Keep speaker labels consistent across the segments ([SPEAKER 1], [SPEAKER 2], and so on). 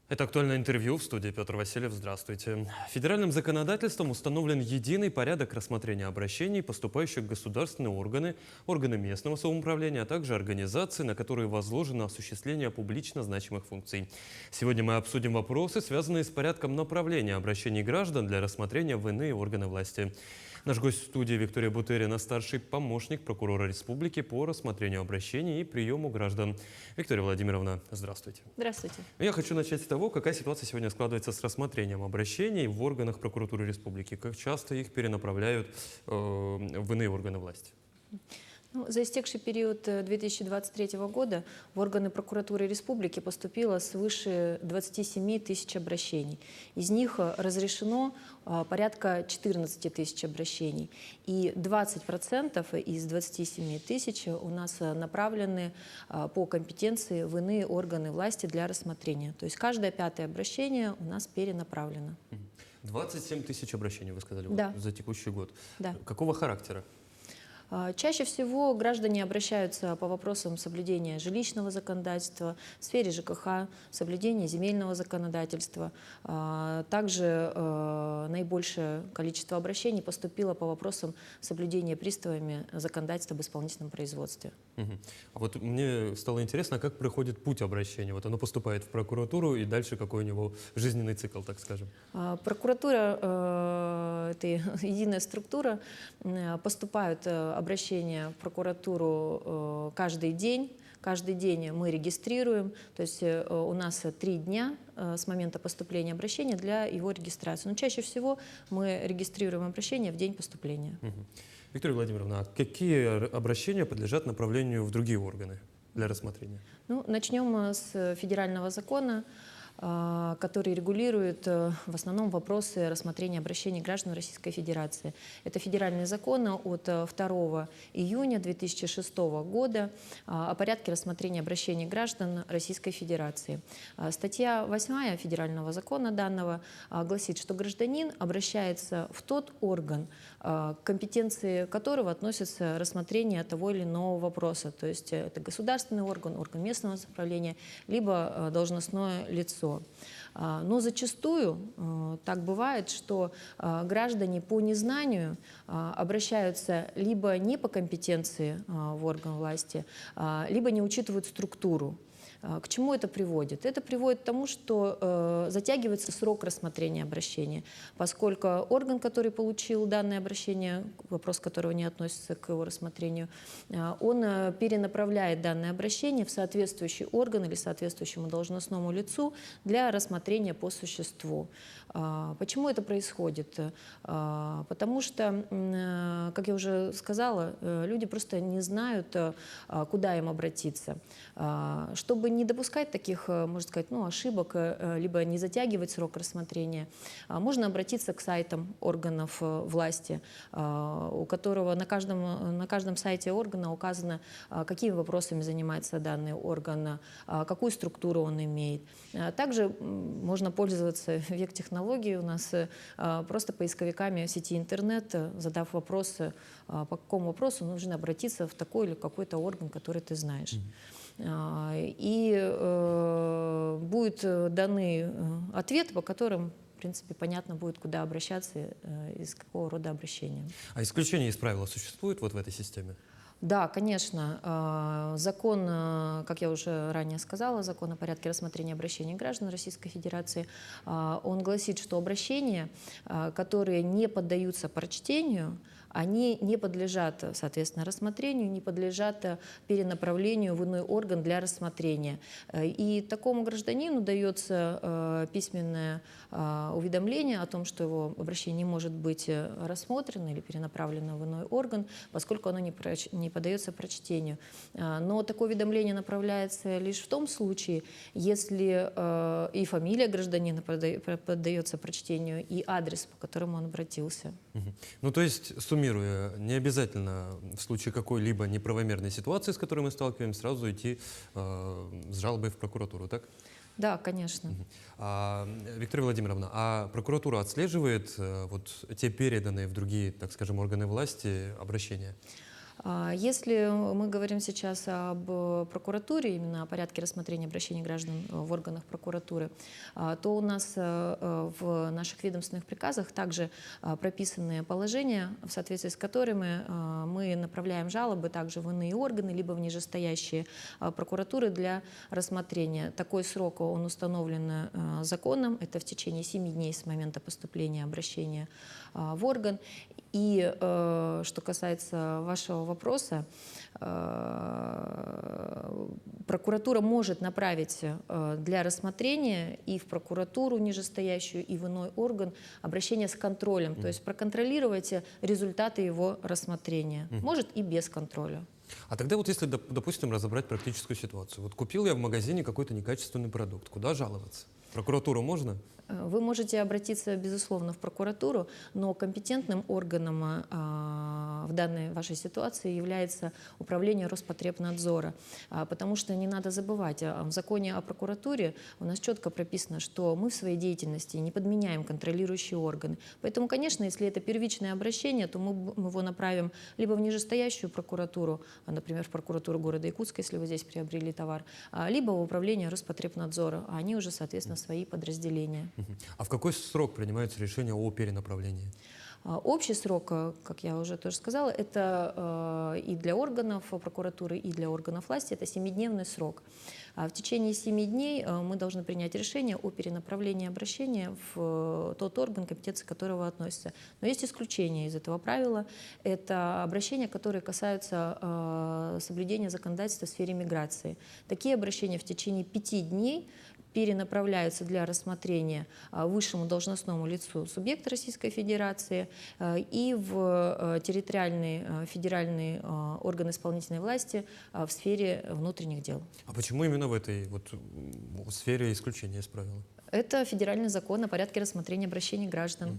[SPEAKER 1] Это «Актуальное интервью», в студии Петр Васильев. Здравствуйте. Федеральным законодательством установлен единый порядок рассмотрения обращений, поступающих в государственные органы, органы местного самоуправления, а также организации, на которые возложено осуществление публично значимых функций. Сегодня мы обсудим вопросы, связанные с порядком направления обращений граждан для рассмотрения в иные органы власти. Наш гость в студии Виктория Бутерина, старший помощник прокурора республики по рассмотрению обращений и приему граждан. Виктория Владимировна, здравствуйте.
[SPEAKER 2] Здравствуйте.
[SPEAKER 1] Я хочу начать с того, какая ситуация сегодня складывается с рассмотрением обращений в органах прокуратуры республики. Как часто их перенаправляют в иные органы власти?
[SPEAKER 2] За истекший период 2023 года в органы прокуратуры республики поступило свыше 27 тысяч обращений. Из них разрешено порядка 14 тысяч обращений. И 20% из 27 тысяч у нас направлены по компетенции в иные органы власти для рассмотрения. То есть каждое пятое обращение у нас перенаправлено.
[SPEAKER 1] 27 тысяч обращений, вы сказали,
[SPEAKER 2] да.
[SPEAKER 1] за текущий год.
[SPEAKER 2] Да.
[SPEAKER 1] Какого характера?
[SPEAKER 2] Чаще всего граждане обращаются по вопросам соблюдения жилищного законодательства, в сфере ЖКХ, соблюдения земельного законодательства. Также наибольшее количество обращений поступило по вопросам соблюдения приставами законодательства об исполнительном производстве.
[SPEAKER 1] А вот мне стало интересно, как проходит путь обращения. Вот оно поступает в прокуратуру, и дальше какой у него жизненный цикл, так скажем.
[SPEAKER 2] Прокуратура – это единая структура, поступают обращения в прокуратуру каждый день. Каждый день мы регистрируем, то есть у нас 3 дня с момента поступления обращения для его регистрации. Но чаще всего мы регистрируем обращение в день поступления.
[SPEAKER 1] Виктория Владимировна, а какие обращения подлежат направлению в другие органы для рассмотрения?
[SPEAKER 2] Начнем с федерального закона, который регулирует в основном вопросы рассмотрения обращений граждан Российской Федерации. Это федеральный закон от 2 июня 2006 года о порядке рассмотрения обращений граждан Российской Федерации. Статья 8 федерального закона данного гласит, что гражданин обращается в тот орган, к компетенции которого относится рассмотрение того или иного вопроса. То есть это государственный орган, орган местного самоуправления, либо должностное лицо. Но зачастую так бывает, что граждане по незнанию обращаются либо не по компетенции в орган власти, либо не учитывают структуру. К чему это приводит? Это приводит к тому, что затягивается срок рассмотрения обращения, поскольку орган, который получил данное обращение, вопрос которого не относится к его рассмотрению, он перенаправляет данное обращение в соответствующий орган или соответствующему должностному лицу для рассмотрения по существу. Почему это происходит? Потому что, как я уже сказала, люди просто не знают, куда им обратиться. Чтобы не допускать таких, можно сказать, ошибок, либо не затягивать срок рассмотрения, можно обратиться к сайтам органов власти, у которого на каждом сайте органа указано, какими вопросами занимается данный орган, какую структуру он имеет. Также можно пользоваться, век технологий у нас, просто поисковиками в сети интернет, задав вопрос, по какому вопросу нужно обратиться в такой или какой-то орган, который ты знаешь. И будут даны ответы, по которым, в принципе, понятно будет, куда обращаться, из какого рода обращения.
[SPEAKER 1] А исключения из правила существуют вот в этой системе?
[SPEAKER 2] Да, конечно. Закон, как я уже ранее сказала, закон о порядке рассмотрения обращений граждан Российской Федерации, он гласит, что обращения, которые не поддаются прочтению, они не подлежат, соответственно, рассмотрению, не подлежат перенаправлению в иной орган для рассмотрения. И такому гражданину дается письменное уведомление о том, что его обращение не может быть рассмотрено или перенаправлено в иной орган, поскольку оно не поддается прочтению. Но такое уведомление направляется лишь в том случае, если и фамилия гражданина поддается прочтению, и адрес, по которому он обратился.
[SPEAKER 1] То есть, суммируя, не обязательно в случае какой-либо неправомерной ситуации, с которой мы сталкиваемся, сразу идти с жалобой в прокуратуру, так?
[SPEAKER 2] Да, конечно.
[SPEAKER 1] Виктория Владимировна, а прокуратура отслеживает вот те переданные в другие, так скажем, органы власти обращения?
[SPEAKER 2] Если мы говорим сейчас об прокуратуре, именно о порядке рассмотрения обращений граждан в органах прокуратуры, то у нас в наших ведомственных приказах также прописаны положения, в соответствии с которыми мы направляем жалобы также в иные органы, либо в нижестоящие прокуратуры для рассмотрения. Такой срок он установлен законом, это в течение 7 дней с момента поступления обращения в орган. И что касается вашего вопроса, прокуратура может направить для рассмотрения и в прокуратуру нижестоящую, и в иной орган обращение с контролем, то есть проконтролировать результаты его рассмотрения. Может и без контроля.
[SPEAKER 1] А тогда вот если, допустим, разобрать практическую ситуацию. Вот купил я в магазине какой-то некачественный продукт. Куда жаловаться? В прокуратуру можно?
[SPEAKER 2] Вы можете обратиться, безусловно, в прокуратуру, но компетентным органом в данной вашей ситуации является Управление Роспотребнадзора. Потому что не надо забывать, в законе о прокуратуре у нас четко прописано, что мы в своей деятельности не подменяем контролирующие органы. Поэтому, конечно, если это первичное обращение, то мы его направим либо в нижестоящую прокуратуру, например, в прокуратуру города Якутска, если вы здесь приобрели товар, либо в Управление Роспотребнадзора. Они уже, соответственно, свои подразделения.
[SPEAKER 1] А в какой срок принимается решение о перенаправлении?
[SPEAKER 2] Общий срок, как я уже тоже сказала, это и для органов прокуратуры, и для органов власти, это 7-дневный срок. В течение 7 дней мы должны принять решение о перенаправлении обращения в тот орган, компетенции которого относится. Но есть исключение из этого правила. Это обращения, которые касаются соблюдения законодательства в сфере миграции. Такие обращения в течение 5 дней перенаправляются для рассмотрения высшему должностному лицу субъекта Российской Федерации и в территориальные федеральные органы исполнительной власти в сфере внутренних дел.
[SPEAKER 1] А почему именно в этой сфере исключения из правила?
[SPEAKER 2] Это федеральный закон о порядке рассмотрения обращений граждан.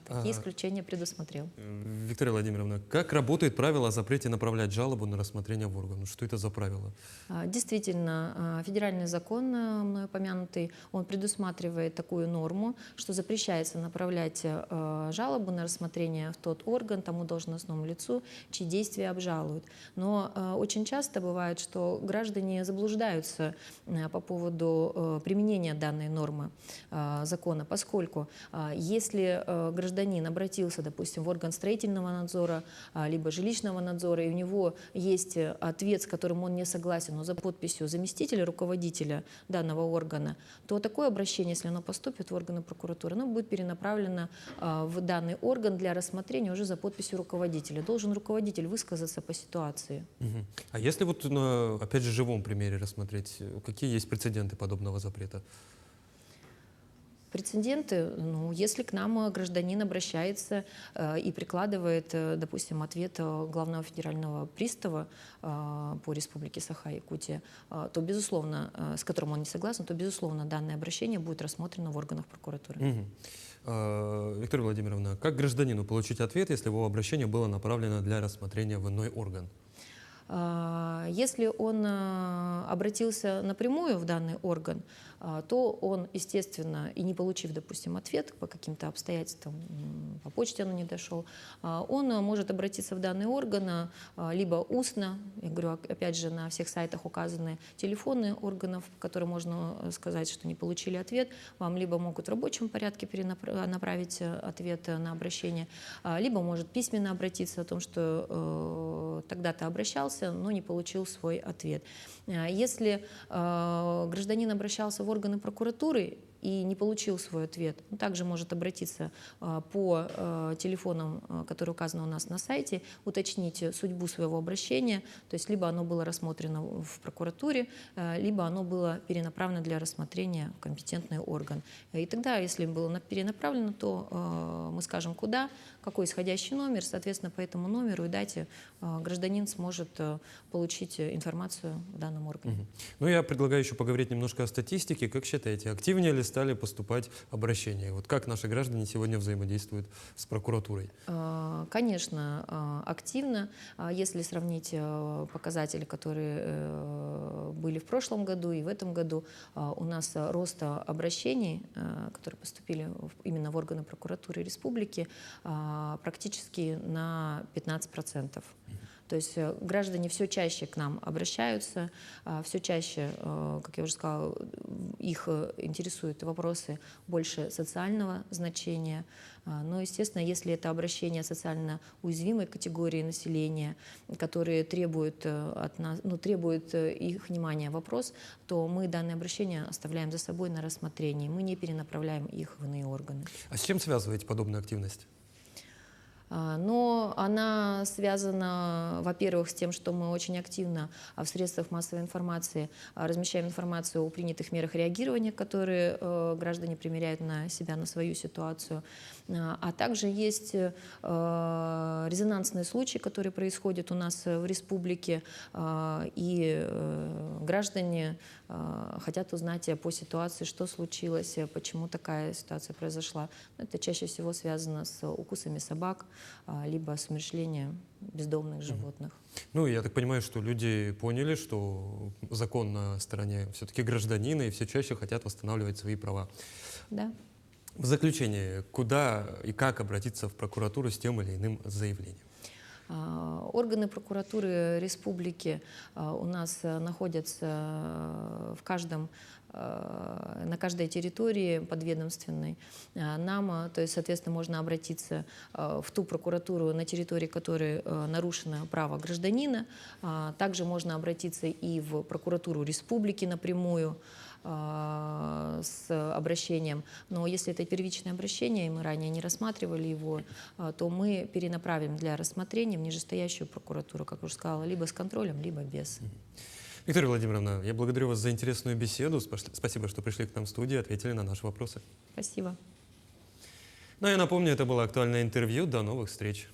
[SPEAKER 2] Такие исключения предусмотрел.
[SPEAKER 1] Виктория Владимировна, как работает правило о запрете направлять жалобу на рассмотрение в орган? Что это за правило?
[SPEAKER 2] Действительно, федеральный закон, мной упомянутый, он предусматривает такую норму, что запрещается направлять жалобу на рассмотрение в тот орган тому должностному лицу, чьи действия обжалуют. Но очень часто бывает, что граждане заблуждаются по поводу применения данной нормы закона, поскольку если гражданин обратился, допустим, в орган строительного надзора, либо жилищного надзора, и у него есть ответ, с которым он не согласен, но за подписью заместителя руководителя данного органа, то такое обращение, если оно поступит в органы прокуратуры, оно будет перенаправлено в данный орган для рассмотрения уже за подписью руководителя. Должен руководитель высказаться по ситуации.
[SPEAKER 1] А если вот на, опять же, живом примере рассмотреть, какие есть прецеденты подобного запрета?
[SPEAKER 2] Прецеденты, если к нам гражданин обращается и прикладывает, допустим, ответ главного федерального пристава по республике Саха-Якутия, то, безусловно, с которым он не согласен, то, безусловно, данное обращение будет рассмотрено в органах прокуратуры.
[SPEAKER 1] Виктория Владимировна, как гражданину получить ответ, если его обращение было направлено для рассмотрения в иной орган?
[SPEAKER 2] Если он обратился напрямую в данный орган, то он, естественно, и не получив, допустим, ответ по каким-то обстоятельствам, по почте он не дошел, он может обратиться в данный орган либо устно, я говорю, опять же, на всех сайтах указаны телефоны органов, по которым можно сказать, что не получили ответ, вам либо могут в рабочем порядке перенаправить ответ на обращение, либо может письменно обратиться о том, что тогда-то обращался, но не получил свой ответ. Если гражданин обращался в органы прокуратуры и не получил свой ответ, он также может обратиться по телефонам, которые указаны у нас на сайте, уточнить судьбу своего обращения, то есть либо оно было рассмотрено в прокуратуре, либо оно было перенаправлено для рассмотрения в компетентный орган. И тогда, если было перенаправлено, то мы скажем, куда, какой исходящий номер, соответственно, по этому номеру и дате гражданин сможет получить информацию в данном органе.
[SPEAKER 1] Ну, я предлагаю еще поговорить немножко о статистике. Как считаете, активнее ли стали поступать обращения? Вот как наши граждане сегодня взаимодействуют с прокуратурой?
[SPEAKER 2] Конечно, активно. Если сравнить показатели, которые были в прошлом году и в этом году, у нас рост обращений, которые поступили именно в органы прокуратуры республики, практически на 15%. То есть граждане все чаще к нам обращаются, все чаще, как я уже сказала, их интересуют вопросы больше социального значения. Но, естественно, если это обращение социально уязвимой категории населения, которые требуют от нас, требует их внимания вопрос, то мы данное обращение оставляем за собой на рассмотрение. Мы не перенаправляем их в иные органы.
[SPEAKER 1] А с чем связываете подобную активность?
[SPEAKER 2] Но она связана, во-первых, с тем, что мы очень активно в средствах массовой информации размещаем информацию о принятых мерах реагирования, которые граждане примеряют на себя, на свою ситуацию. А также есть резонансные случаи, которые происходят у нас в республике, и граждане хотят узнать по ситуации, что случилось, почему такая ситуация произошла. Это чаще всего связано с укусами собак, либо с умерщвлением бездомных животных.
[SPEAKER 1] Ну, я так понимаю, что люди поняли, что закон на стороне все-таки гражданина, и все чаще хотят восстанавливать свои права.
[SPEAKER 2] Да.
[SPEAKER 1] В заключение, куда и как обратиться в прокуратуру с тем или иным заявлением?
[SPEAKER 2] Органы прокуратуры республики у нас находятся на каждой территории подведомственной. Нам, то есть, соответственно, можно обратиться в ту прокуратуру, на территории которой нарушено право гражданина. Также можно обратиться и в прокуратуру республики напрямую с обращением. Но если это первичное обращение, и мы ранее не рассматривали его, то мы перенаправим для рассмотрения в нижестоящую прокуратуру, как уже сказала, либо с контролем, либо без.
[SPEAKER 1] Виктория Владимировна, я благодарю вас за интересную беседу. Спасибо, что пришли к нам в студию и ответили на наши вопросы.
[SPEAKER 2] Спасибо.
[SPEAKER 1] Ну, я напомню, это было актуальное интервью. До новых встреч.